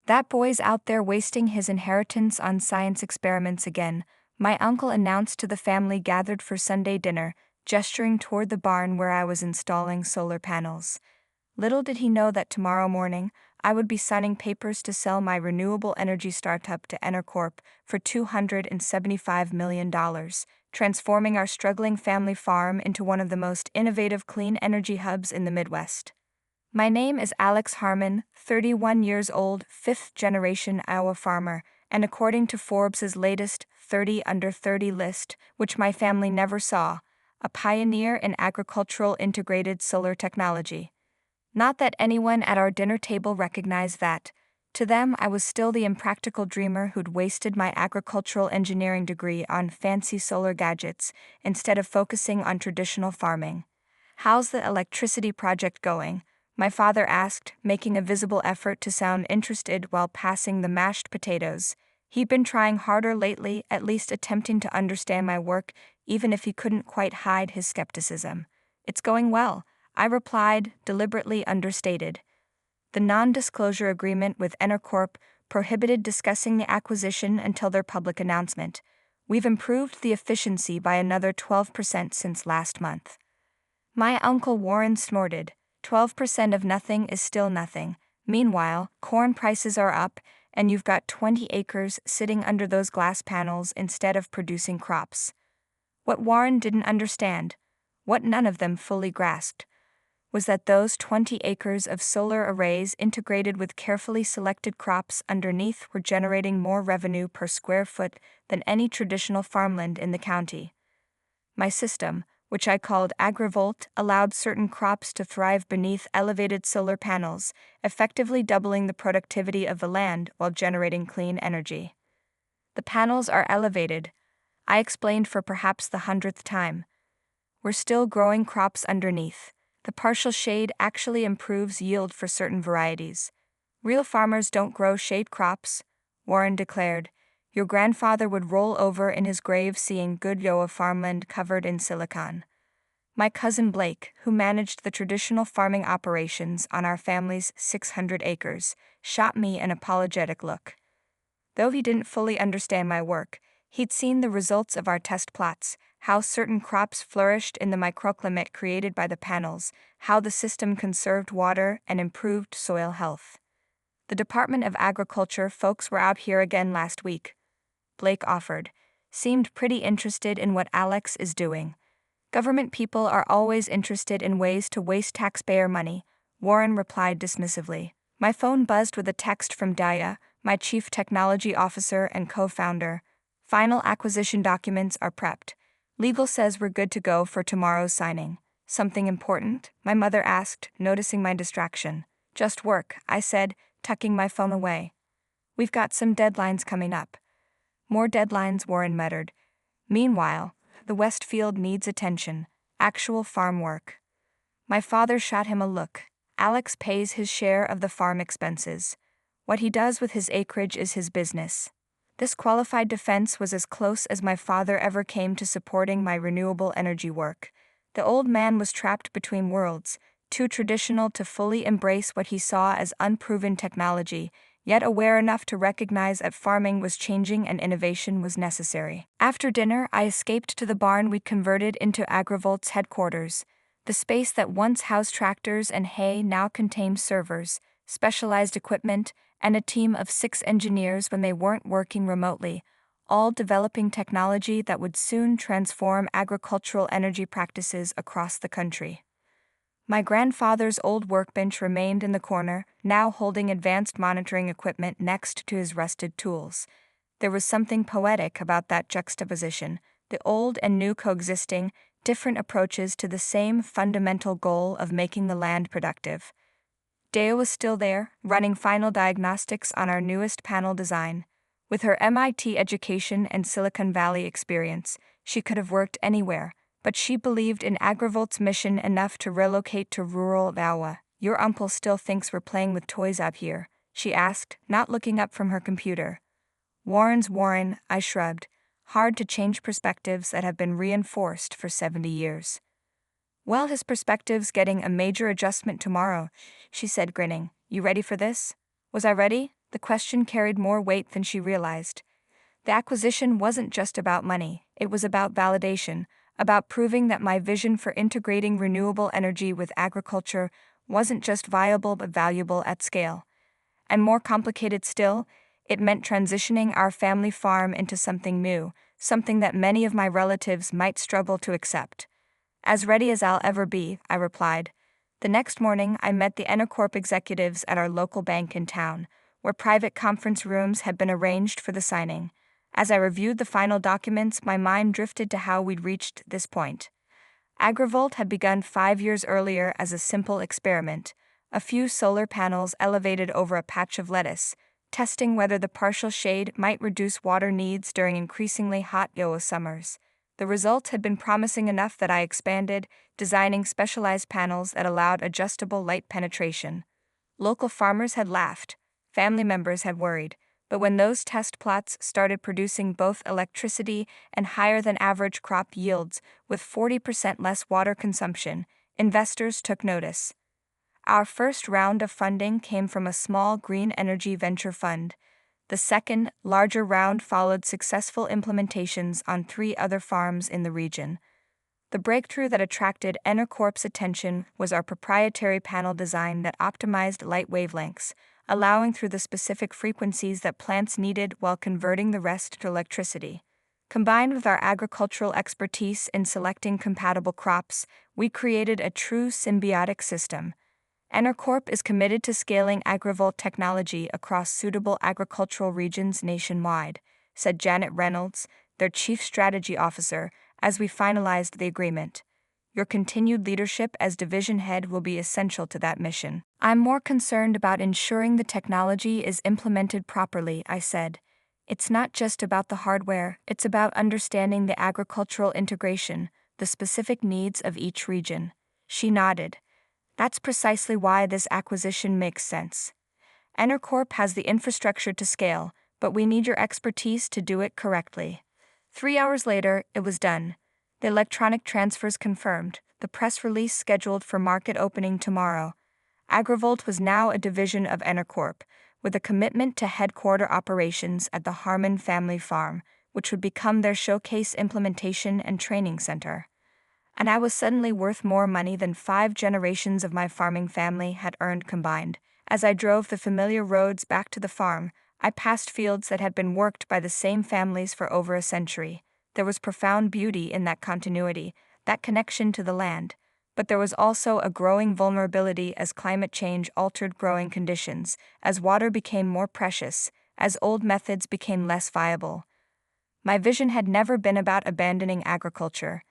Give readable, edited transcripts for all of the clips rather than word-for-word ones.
That boy's out there wasting his inheritance on science experiments again, my uncle announced to the family gathered for Sunday dinner, gesturing toward the barn where I was installing solar panels. Little did he know that tomorrow morning, I would be signing papers to sell my renewable energy startup to EnerCorp for $275 million, transforming our struggling family farm into one of the most innovative clean energy hubs in the Midwest. My name is Alex Harmon, 31 years old, fifth-generation Iowa farmer, and according to Forbes' latest 30 Under 30 list, which my family never saw, a pioneer in agricultural integrated solar technology. Not that anyone at our dinner table recognized that. To them, I was still the impractical dreamer who'd wasted my agricultural engineering degree on fancy solar gadgets instead of focusing on traditional farming. "How's the electricity project going?" my father asked, making a visible effort to sound interested while passing the mashed potatoes. He'd been trying harder lately, at least attempting to understand my work, even if he couldn't quite hide his skepticism. "It's going well," I replied, deliberately understated. The non-disclosure agreement with EnerCorp prohibited discussing the acquisition until their public announcement. "We've improved the efficiency by another 12% since last month." My Uncle Warren snorted. 12% of nothing is still nothing. Meanwhile, corn prices are up, and you've got 20 acres sitting under those glass panels instead of producing crops. What Warren didn't understand, what none of them fully grasped, was that those 20 acres of solar arrays integrated with carefully selected crops underneath were generating more revenue per square foot than any traditional farmland in the county. My system, which I called AgriVolt, allowed certain crops to thrive beneath elevated solar panels, effectively doubling the productivity of the land while generating clean energy. "The panels are elevated," I explained for perhaps the 100th time. "We're still growing crops underneath. The partial shade actually improves yield for certain varieties. Real farmers don't grow shade crops," Warren declared. "Your grandfather would roll over in his grave seeing good Iowa farmland covered in silicon." My cousin Blake, who managed the traditional farming operations on our family's 600 acres, shot me an apologetic look. Though he didn't fully understand my work, he'd seen the results of our test plots, how certain crops flourished in the microclimate created by the panels, how the system conserved water and improved soil health. "The Department of Agriculture folks were out here again last week," Blake offered. "Seemed pretty interested in what Alex is doing." "Government people are always interested in ways to waste taxpayer money," Warren replied dismissively. My phone buzzed with a text from Daya, my chief technology officer and co-founder. "Final acquisition documents are prepped. Legal says we're good to go for tomorrow's signing." "Something important?" my mother asked, noticing my distraction. "Just work," I said, tucking my phone away. "We've got some deadlines coming up." "More deadlines," Warren muttered. "Meanwhile, the West Field needs attention, actual farm work." My father shot him a look. "Alex pays his share of the farm expenses. What he does with his acreage is his business." This qualified defense was as close as my father ever came to supporting my renewable energy work. The old man was trapped between worlds, too traditional to fully embrace what he saw as unproven technology, yet aware enough to recognize that farming was changing and innovation was necessary. After dinner, I escaped to the barn we'd converted into AgriVolt's headquarters. The space that once housed tractors and hay now contained servers, specialized equipment, and a team of 6 engineers when they weren't working remotely, all developing technology that would soon transform agricultural energy practices across the country. My grandfather's old workbench remained in the corner, now holding advanced monitoring equipment next to his rusted tools. There was something poetic about that juxtaposition, the old and new coexisting, different approaches to the same fundamental goal of making the land productive. Dea was still there, running final diagnostics on our newest panel design. With her MIT education and Silicon Valley experience, she could have worked anywhere, but she believed in AgriVolt's mission enough to relocate to rural Iowa. "Your uncle still thinks we're playing with toys out here?" she asked, not looking up from her computer. "Warren's Warren," I shrugged. Hard to change perspectives that have been reinforced for 70 years. "Well, his perspective's getting a major adjustment tomorrow," she said, grinning. "You ready for this?" Was I ready? The question carried more weight than she realized. The acquisition wasn't just about money, it was about validation, about proving that my vision for integrating renewable energy with agriculture wasn't just viable but valuable at scale. And more complicated still, it meant transitioning our family farm into something new, something that many of my relatives might struggle to accept. As ready as I'll ever be, I replied. The next morning, I met the EnerCorp executives at our local bank in town, where private conference rooms had been arranged for the signing. As I reviewed the final documents, my mind drifted to how we'd reached this point. AgriVolt had begun 5 years earlier as a simple experiment, a few solar panels elevated over a patch of lettuce, testing whether the partial shade might reduce water needs during increasingly hot Iowa summers. The results had been promising enough that I expanded, designing specialized panels that allowed adjustable light penetration. Local farmers had laughed, family members had worried, but when those test plots started producing both electricity and higher than average crop yields with 40% less water consumption, investors took notice. Our first round of funding came from a small green energy venture fund. The second, larger round followed successful implementations on 3 other farms in the region. The breakthrough that attracted EnerCorp's attention was our proprietary panel design that optimized light wavelengths, allowing through the specific frequencies that plants needed while converting the rest to electricity. Combined with our agricultural expertise in selecting compatible crops, we created a true symbiotic system. EnerCorp is committed to scaling AgriVolt technology across suitable agricultural regions nationwide, said Janet Reynolds, their chief strategy officer, as we finalized the agreement. Your continued leadership as division head will be essential to that mission. I'm more concerned about ensuring the technology is implemented properly, I said. It's not just about the hardware, it's about understanding the agricultural integration, the specific needs of each region. She nodded. That's precisely why this acquisition makes sense. EnerCorp has the infrastructure to scale, but we need your expertise to do it correctly. 3 hours later, it was done. The electronic transfers confirmed, the press release scheduled for market opening tomorrow. AgriVolt was now a division of EnerCorp, with a commitment to headquarter operations at the Harmon family farm, which would become their showcase implementation and training center. And I was suddenly worth more money than 5 generations of my farming family had earned combined. As I drove the familiar roads back to the farm, I passed fields that had been worked by the same families for over a century. There was profound beauty in that continuity, that connection to the land, but there was also a growing vulnerability as climate change altered growing conditions, as water became more precious, as old methods became less viable. My vision had never been about abandoning agriculture.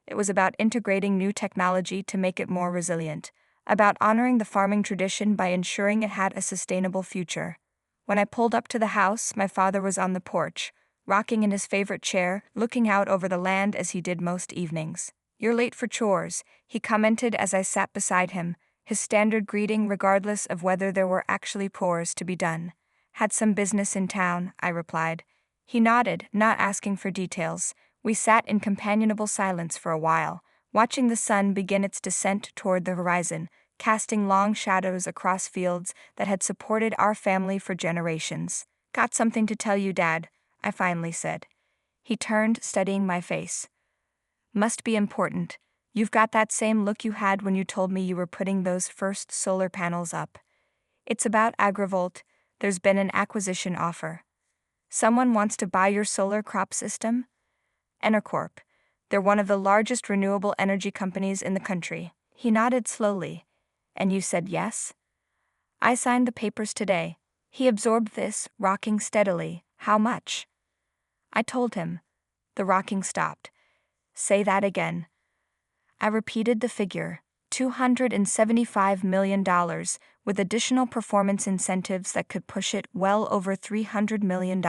It was about integrating new technology to make it more resilient, about honoring the farming tradition by ensuring it had a sustainable future. When I pulled up to the house, my father was on the porch, rocking in his favorite chair, looking out over the land as he did most evenings. "You're late for chores," he commented as I sat beside him, his standard greeting regardless of whether there were actually chores to be done. "Had some business in town," I replied. He nodded, not asking for details. We sat in companionable silence for a while, watching the sun begin its descent toward the horizon, casting long shadows across fields that had supported our family for generations. "Got something to tell you, Dad," I finally said. He turned, studying my face. "Must be important. You've got that same look you had when you told me you were putting those first solar panels up." "It's about AgriVolt. There's been an acquisition offer. Someone wants to buy your solar crop system?" EnerCorp. They're one of the largest renewable energy companies in the country. He nodded slowly. "And you said yes?" "I signed the papers today." He absorbed this, rocking steadily. "How much?" I told him. The rocking stopped. "Say that again." I repeated the figure, $275 million, with additional performance incentives that could push it well over $300 million.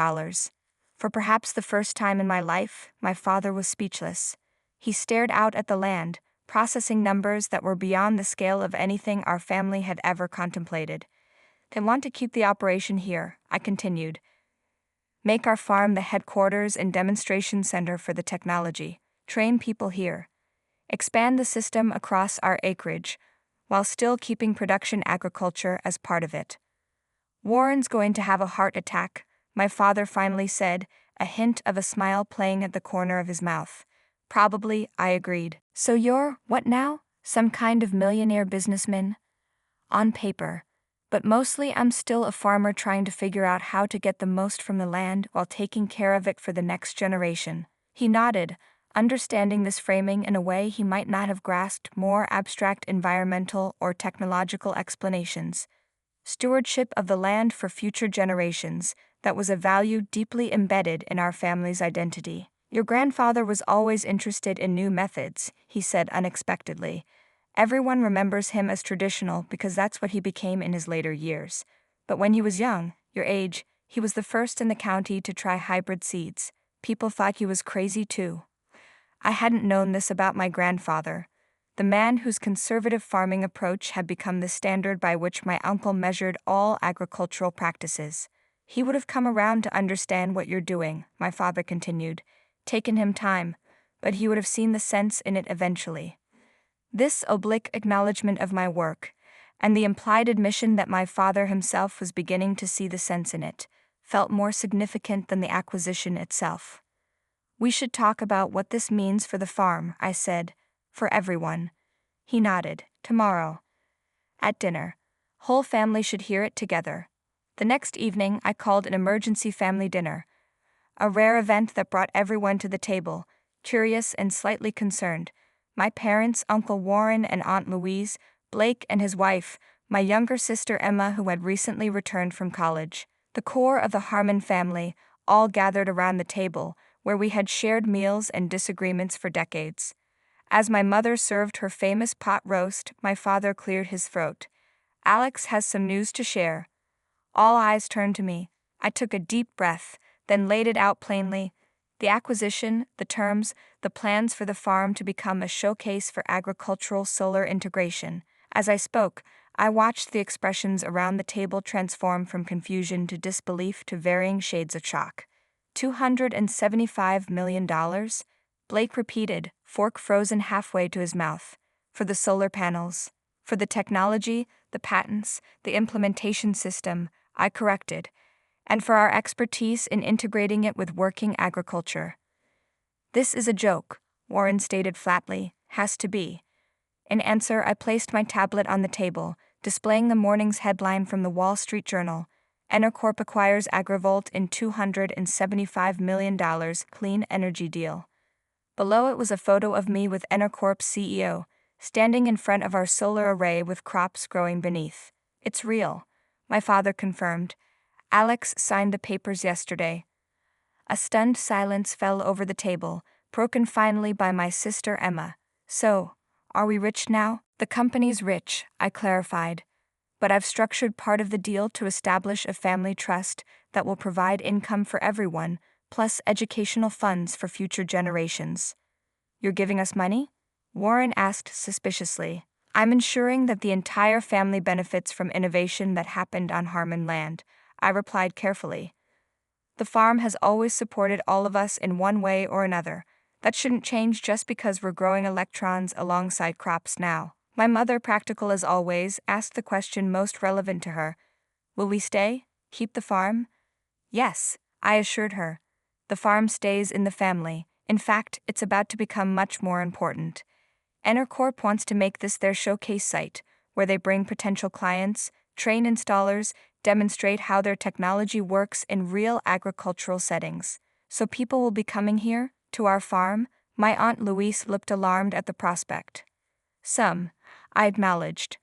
For perhaps the first time in my life, my father was speechless. He stared out at the land, processing numbers that were beyond the scale of anything our family had ever contemplated. "They want to keep the operation here," I continued. "Make our farm the headquarters and demonstration center for the technology. Train people here. Expand the system across our acreage, while still keeping production agriculture as part of it." Warren's going to have a heart attack, my father finally said, a hint of a smile playing at the corner of his mouth. Probably, I agreed. So you're, what now? Some kind of millionaire businessman? On paper. But mostly I'm still a farmer trying to figure out how to get the most from the land while taking care of it for the next generation. He nodded, understanding this framing in a way he might not have grasped more abstract environmental or technological explanations. Stewardship of the land for future generations, that was a value deeply embedded in our family's identity. Your grandfather was always interested in new methods, he said unexpectedly. Everyone remembers him as traditional because that's what he became in his later years. But when he was young, your age, he was the first in the county to try hybrid seeds. People thought he was crazy too. I hadn't known this about my grandfather, the man whose conservative farming approach had become the standard by which my uncle measured all agricultural practices. He would have come around to understand what you're doing, my father continued. Taken him time, but he would have seen the sense in it eventually. This oblique acknowledgement of my work, and the implied admission that my father himself was beginning to see the sense in it, felt more significant than the acquisition itself. We should talk about what this means for the farm, I said, for everyone. He nodded. Tomorrow. At dinner. Whole family should hear it together. The next evening I called an emergency family dinner, a rare event that brought everyone to the table, curious and slightly concerned. My parents, Uncle Warren and Aunt Louise, Blake and his wife, my younger sister Emma who had recently returned from college. The core of the Harmon family, all gathered around the table, where we had shared meals and disagreements for decades. As my mother served her famous pot roast, my father cleared his throat. Alex has some news to share. All eyes turned to me. I took a deep breath, then laid it out plainly. The acquisition, the terms, the plans for the farm to become a showcase for agricultural solar integration. As I spoke, I watched the expressions around the table transform from confusion to disbelief to varying shades of shock. $275 million? Blake repeated, fork frozen halfway to his mouth. For the solar panels. For the technology, the patents, the implementation system, I corrected. And for our expertise in integrating it with working agriculture. This is a joke, Warren stated flatly, has to be. In answer, I placed my tablet on the table, displaying the morning's headline from the Wall Street Journal. EnerCorp acquires AgriVolt in $275 million clean energy deal. Below it was a photo of me with EnerCorp's CEO, standing in front of our solar array with crops growing beneath. It's real, my father confirmed. Alex signed the papers yesterday. A stunned silence fell over the table, broken finally by my sister Emma. So, are we rich now? The company's rich, I clarified. But I've structured part of the deal to establish a family trust that will provide income for everyone, plus educational funds for future generations. You're giving us money? Warren asked suspiciously. I'm ensuring that the entire family benefits from innovation that happened on Harmon land, I replied carefully. The farm has always supported all of us in one way or another. That shouldn't change just because we're growing electrons alongside crops now. My mother, practical as always, asked the question most relevant to her. Will we stay? Keep the farm? Yes, I assured her. The farm stays in the family. In fact, it's about to become much more important. EnerCorp wants to make this their showcase site, where they bring potential clients, train installers, demonstrate how their technology works in real agricultural settings. So people will be coming here, to our farm? My Aunt Louise looked alarmed at the prospect. Some, I acknowledged.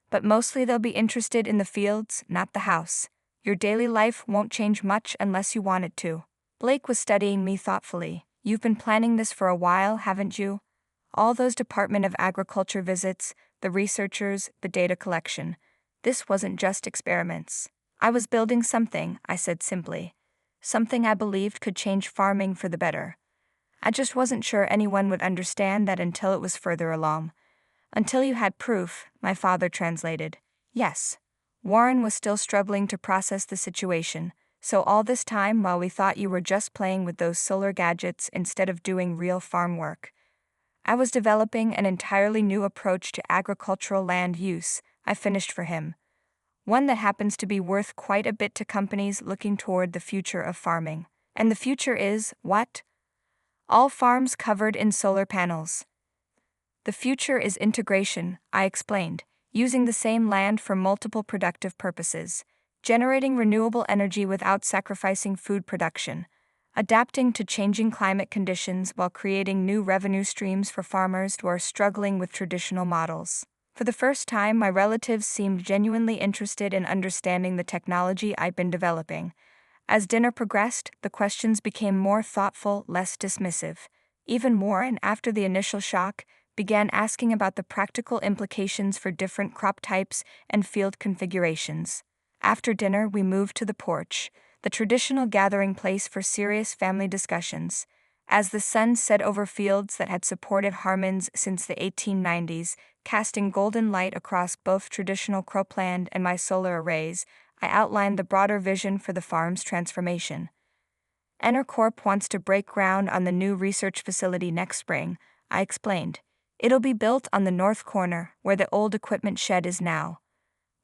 But mostly they'll be interested in the fields, not the house. Your daily life won't change much unless you want it to. Blake was studying me thoughtfully. You've been planning this for a while, haven't you? All those Department of Agriculture visits, the researchers, the data collection. This wasn't just experiments. I was building something, I said simply. Something I believed could change farming for the better. I just wasn't sure anyone would understand that until it was further along. Until you had proof, my father translated. Yes. Warren was still struggling to process the situation, so all this time while we thought you were just playing with those solar gadgets instead of doing real farm work, I was developing an entirely new approach to agricultural land use, I finished for him. one that happens to be worth quite a bit to companies looking toward the future of farming. And the future is, what? All farms covered in solar panels. The future is integration, I explained, using the same land for multiple productive purposes, generating renewable energy without sacrificing food production, adapting to changing climate conditions while creating new revenue streams for farmers who are struggling with traditional models. For the first time, my relatives seemed genuinely interested in understanding the technology I'd been developing. As dinner progressed, the questions became more thoughtful, less dismissive. Even Warren, after the initial shock, began asking about the practical implications for different crop types and field configurations. After dinner, we moved to the porch, the traditional gathering place for serious family discussions. As the sun set over fields that had supported Harmons since the 1890s, casting golden light across both traditional cropland and my solar arrays, I outlined the broader vision for the farm's transformation. EnerCorp wants to break ground on the new research facility next spring, I explained. It'll be built on the north corner, where the old equipment shed is now.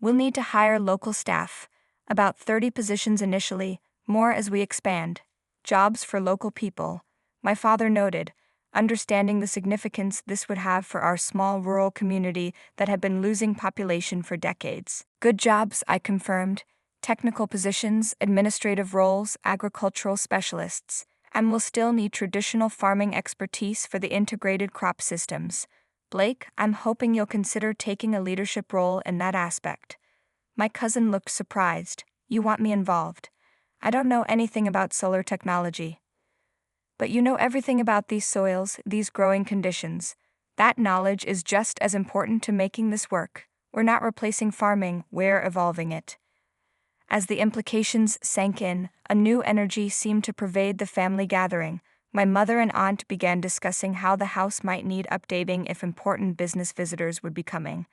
We'll need to hire local staff, about 30 positions initially, more as we expand. Jobs for local people, my father noted, understanding the significance this would have for our small rural community that had been losing population for decades. Good jobs, I confirmed. Technical positions, administrative roles, agricultural specialists, and we'll still need traditional farming expertise for the integrated crop systems. Blake, I'm hoping you'll consider taking a leadership role in that aspect. My cousin looked surprised. You want me involved? I don't know anything about solar technology. But you know everything about these soils, these growing conditions. That knowledge is just as important to making this work. We're not replacing farming, we're evolving it. As the implications sank in, a new energy seemed to pervade the family gathering. My mother and aunt began discussing how the house might need updating if important business visitors would be coming.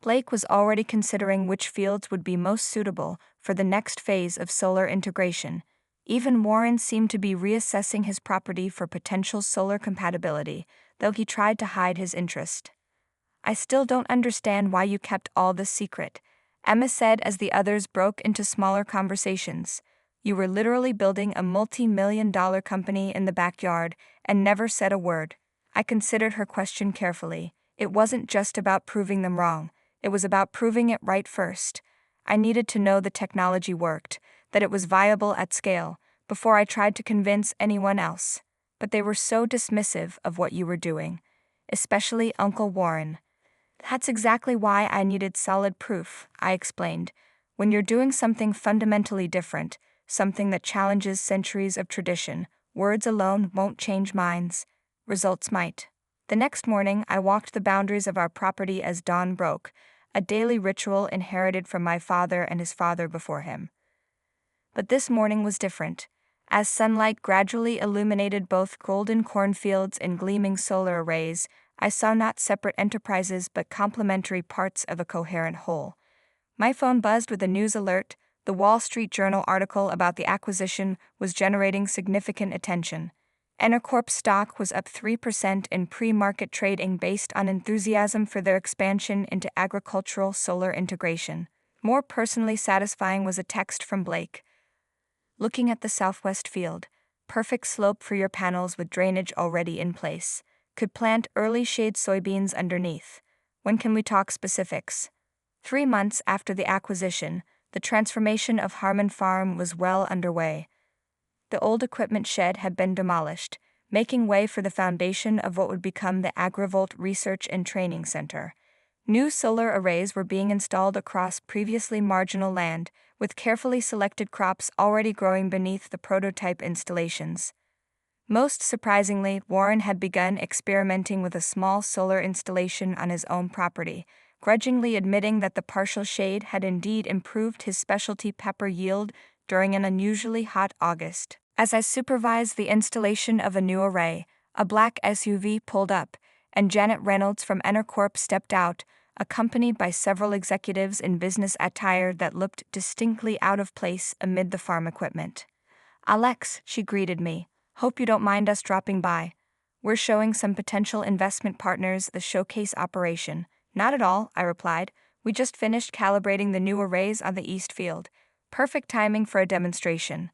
Blake was already considering which fields would be most suitable for the next phase of solar integration. Even Warren seemed to be reassessing his property for potential solar compatibility, though he tried to hide his interest. I still don't understand why you kept all this secret, Emma said as the others broke into smaller conversations. You were literally building a multi-million-dollar company in the backyard and never said a word. I considered her question carefully. It wasn't just about proving them wrong. It was about proving it right first. I needed to know the technology worked, that it was viable at scale, before I tried to convince anyone else. But they were so dismissive of what you were doing, especially Uncle Warren. That's exactly why I needed solid proof, I explained. When you're doing something fundamentally different, something that challenges centuries of tradition, words alone won't change minds. Results might. The next morning, I walked the boundaries of our property as dawn broke, a daily ritual inherited from my father and his father before him. But this morning was different. As sunlight gradually illuminated both golden cornfields and gleaming solar arrays, I saw not separate enterprises but complementary parts of a coherent whole. My phone buzzed with a news alert. The Wall Street Journal article about the acquisition was generating significant attention. EnerCorp stock was up 3% in pre-market trading based on enthusiasm for their expansion into agricultural solar integration. More personally satisfying was a text from Blake. Looking at the southwest field, perfect slope for your panels with drainage already in place. Could plant early shade soybeans underneath. When can we talk specifics? 3 months after the acquisition, the transformation of Harmon Farm was well underway. The old equipment shed had been demolished, making way for the foundation of what would become the AgriVolt Research and Training Center. New solar arrays were being installed across previously marginal land, with carefully selected crops already growing beneath the prototype installations. Most surprisingly, Warren had begun experimenting with a small solar installation on his own property, grudgingly admitting that the partial shade had indeed improved his specialty pepper yield during an unusually hot August. As I supervised the installation of a new array, a black SUV pulled up, and Janet Reynolds from EnerCorp stepped out, accompanied by several executives in business attire that looked distinctly out of place amid the farm equipment. "Alex," she greeted me. "Hope you don't mind us dropping by. We're showing some potential investment partners the showcase operation." "Not at all," I replied. We just finished calibrating the new arrays on the east field. Perfect timing for a demonstration.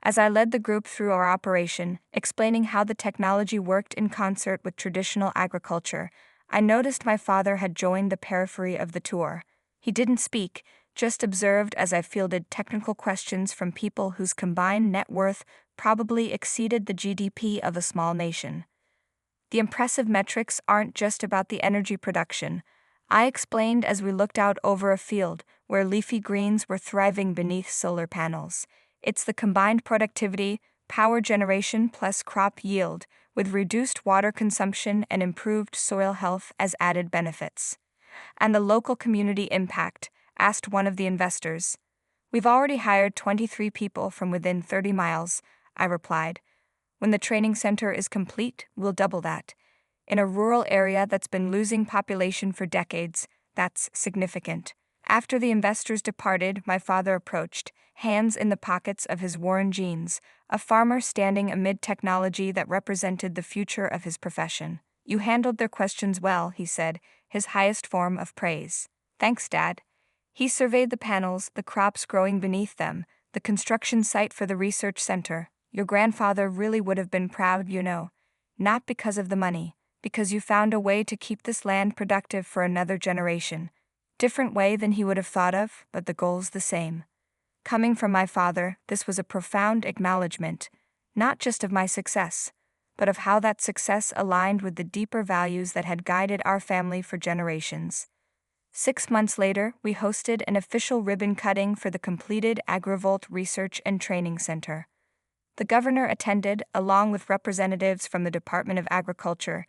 As I led the group through our operation, explaining how the technology worked in concert with traditional agriculture, I noticed my father had joined the periphery of the tour. He didn't speak, just observed as I fielded technical questions from people whose combined net worth probably exceeded the GDP of a small nation. The impressive metrics aren't just about the energy production, I explained as we looked out over a field where leafy greens were thriving beneath solar panels. It's the combined productivity, power generation plus crop yield, with reduced water consumption and improved soil health as added benefits. And the local community impact, asked one of the investors. We've already hired 23 people from within 30 miles, I replied. When the training center is complete, we'll double that. In a rural area that's been losing population for decades, that's significant. After the investors departed, my father approached, hands in the pockets of his worn jeans, a farmer standing amid technology that represented the future of his profession. You handled their questions well, he said, his highest form of praise. Thanks, Dad. He surveyed the panels, the crops growing beneath them, the construction site for the research center. Your grandfather really would have been proud, you know. Not because of the money, because you found a way to keep this land productive for another generation. Different way than he would have thought of, but the goal's the same. Coming from my father, this was a profound acknowledgement, not just of my success, but of how that success aligned with the deeper values that had guided our family for generations. 6 months later, we hosted an official ribbon cutting for the completed AgriVolt Research and Training Center. The governor attended, along with representatives from the Department of Agriculture,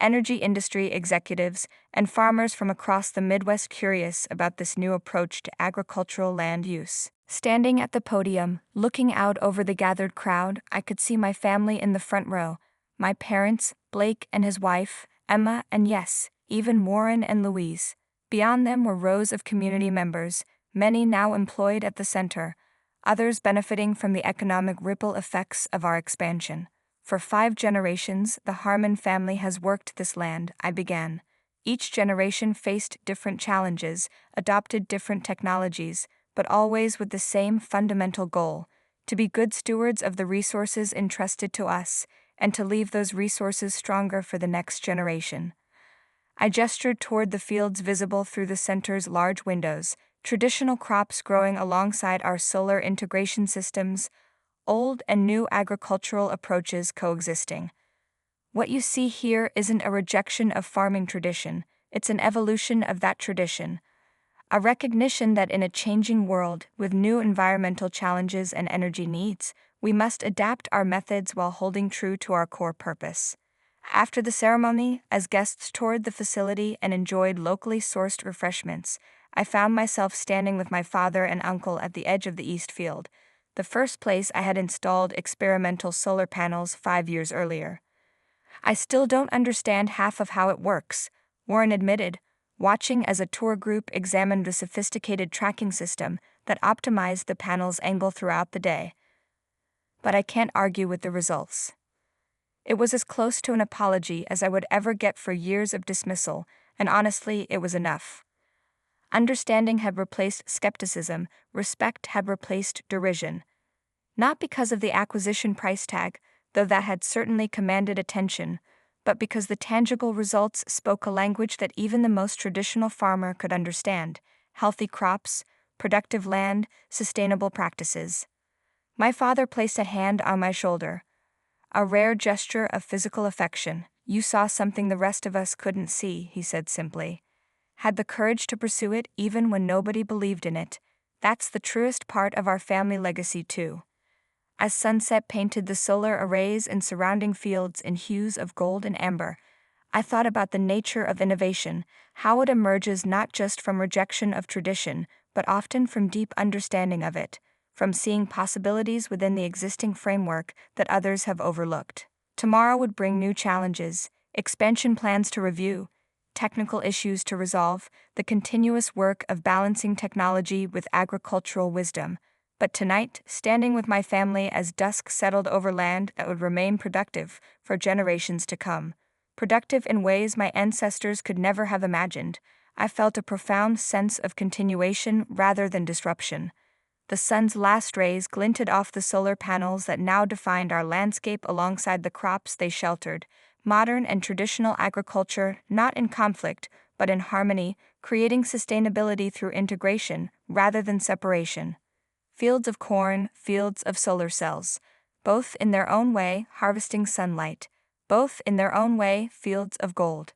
energy industry executives, and farmers from across the Midwest curious about this new approach to agricultural land use. Standing at the podium, looking out over the gathered crowd, I could see my family in the front row, my parents, Blake and his wife, Emma, and yes, even Warren and Louise. Beyond them were rows of community members, many now employed at the center, others benefiting from the economic ripple effects of our expansion. For 5 generations, the Harmon family has worked this land, I began. Each generation faced different challenges, adopted different technologies, but always with the same fundamental goal, to be good stewards of the resources entrusted to us, and to leave those resources stronger for the next generation. I gestured toward the fields visible through the center's large windows, traditional crops growing alongside our solar integration systems, old and new agricultural approaches coexisting. What you see here isn't a rejection of farming tradition, it's an evolution of that tradition. A recognition that in a changing world, with new environmental challenges and energy needs, we must adapt our methods while holding true to our core purpose. After the ceremony, as guests toured the facility and enjoyed locally sourced refreshments, I found myself standing with my father and uncle at the edge of the east field, the first place I had installed experimental solar panels 5 years earlier. I still don't understand half of how it works, Warren admitted, watching as a tour group examined the sophisticated tracking system that optimized the panel's angle throughout the day. But I can't argue with the results. It was as close to an apology as I would ever get for years of dismissal, and honestly, it was enough. Understanding had replaced skepticism, respect had replaced derision. Not because of the acquisition price tag, though that had certainly commanded attention, but because the tangible results spoke a language that even the most traditional farmer could understand: healthy crops, productive land, sustainable practices. My father placed a hand on my shoulder. A rare gesture of physical affection. You saw something the rest of us couldn't see, he said simply. Had the courage to pursue it even when nobody believed in it. That's the truest part of our family legacy too. As sunset painted the solar arrays and surrounding fields in hues of gold and amber, I thought about the nature of innovation, how it emerges not just from rejection of tradition, but often from deep understanding of it, from seeing possibilities within the existing framework that others have overlooked. Tomorrow would bring new challenges, expansion plans to review, technical issues to resolve, the continuous work of balancing technology with agricultural wisdom. But tonight, standing with my family as dusk settled over land that would remain productive for generations to come, productive in ways my ancestors could never have imagined, I felt a profound sense of continuation rather than disruption. The sun's last rays glinted off the solar panels that now defined our landscape alongside the crops they sheltered, modern and traditional agriculture not in conflict, but in harmony, creating sustainability through integration rather than separation. Fields of corn, fields of solar cells, both in their own way harvesting sunlight, both in their own way fields of gold.